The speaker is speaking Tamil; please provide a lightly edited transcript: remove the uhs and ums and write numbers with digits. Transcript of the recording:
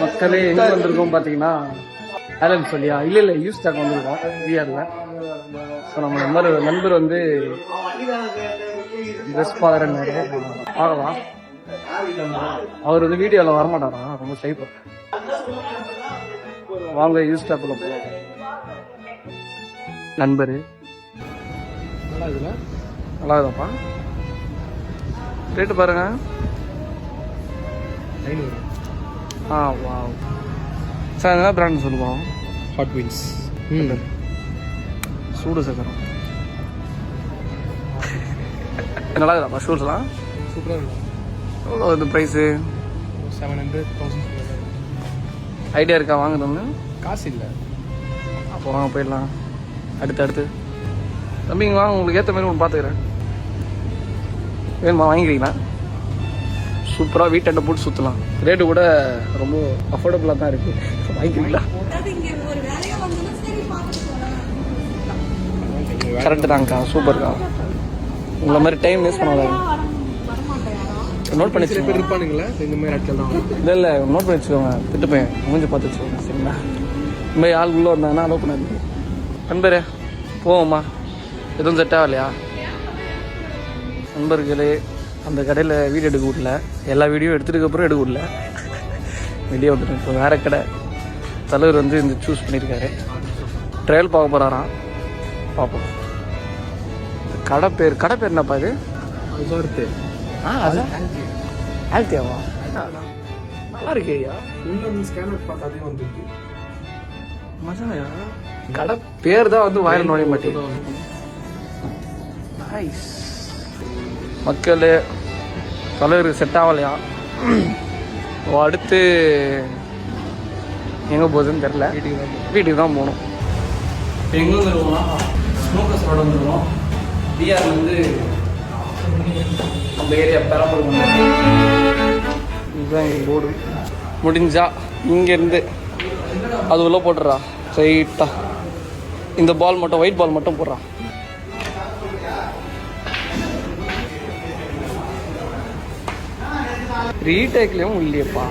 மக்களே எங்க வந்திருக்கோம் பாத்தீங்கன்னா ஆலன் சொல்லியா இல்ல யூஸ் ஸ்டாக் வந்திருக்கோம் விஆர்ல. ஸோ நம்ம நண்பர் வந்து ட்ரெஸ் பாக்குறேன்னாரு பார்க்கலாம். அவர் வந்து வீடியோவில் வரமாட்டாரா, ரொம்ப ஷைப்பா. வாங்க யூஸ் ஸ்டாக்ல போகலாம். நண்பர் நல்லா இருக்குதாப்பா, ரேட்டு பாருங்க. வா சார் என்ன பிராண்ட் சொல்லுவோம்? Hot wheels. சூடு சக்கரம் நல்லா இருக்குதாப்பா. ஷூஸ்லாம் சூப்பராக இருக்கும். எவ்வளோ இது ப்ரைஸு? 700,000. ஐடியா இருக்கா வாங்குறோம்னு? காசு இல்லை. அப்போ வாங்க போயிடலாம். அடுத்து தம்பிங்க வாங்க, உங்களுக்கு ஏற்ற மாதிரி ஒன்று பார்த்துக்கிறேன். வேணுமா வாங்கிக்கிறீங்களா? சூப்பராக வீட்டை போட்டு சுற்றலாம். ரேட்டு கூட ரொம்ப அஃபோர்டபுளாக தான் இருக்குது. வாங்கிக்கிறீங்களா? கரெக்டு தாங்க்கா, சூப்பர்க்கா. உங்களை மாதிரி டைம் வேஸ்ட் பண்ணாதாங்க. நோட் பண்ணி சில பேர் இருப்பானுங்களா இந்த மாதிரி ஆட்கள் தான். இல்லை நோட் பண்ணி வச்சுக்கோங்க. திட்டுப்பேன் மூஞ்சி பார்த்து வச்சுக்கோங்க சரிங்களா? இந்த மாதிரி ஆள் உள்ளே வந்தாங்கன்னா அலோவ் பண்ணாது. நண்பரே போவோம்மா, எதுவும் செட் ஆகலையா? நண்பர்களே அந்த கடையில் வீடியோ எடுக்க விடல, எல்லா வீடியோ எடுத்துட்டுக்கப்புறம் எடுக்க விடல, வெளியே வந்துட்டு இப்போ வேறு கடை. தலைவர் வந்து இந்த சூஸ் பண்ணியிருக்காரு, ட்ரையல் பார்க்க போகிறாராம். பார்ப்போம். கடை பேர் என்னப்பா இது? அது ஆல்த்தியாவா? நல்லா இருக்கு ஐயா. மஜாயா. கடை பேர் தான் வந்து வாயில் நுழைய மாட்டேங்குது. மக்கள் தலைவருக்கு செட் ஆகலையா? அடுத்து எங்கே போகுதுன்னு தெரில. வீட்டுக்கு தான் போகணும். எங்கே வந்துருவோம்னா ஸ்மோக்கர்ஸ் ரோடு வந்துடுவோம். பிஆர் வந்து அந்த ஏரியா பெரம்பலூர் இதுதான் எங்கள் ரோடு. முடிஞ்சா இங்கேருந்து அது உள்ள போட்டுறா ஸ்ட்ரைட்டாக. இந்த பால் மட்டும், ஒயிட் பால் மட்டும் போடுறா. ரீடேக்லேயும் இல்லையப்பா.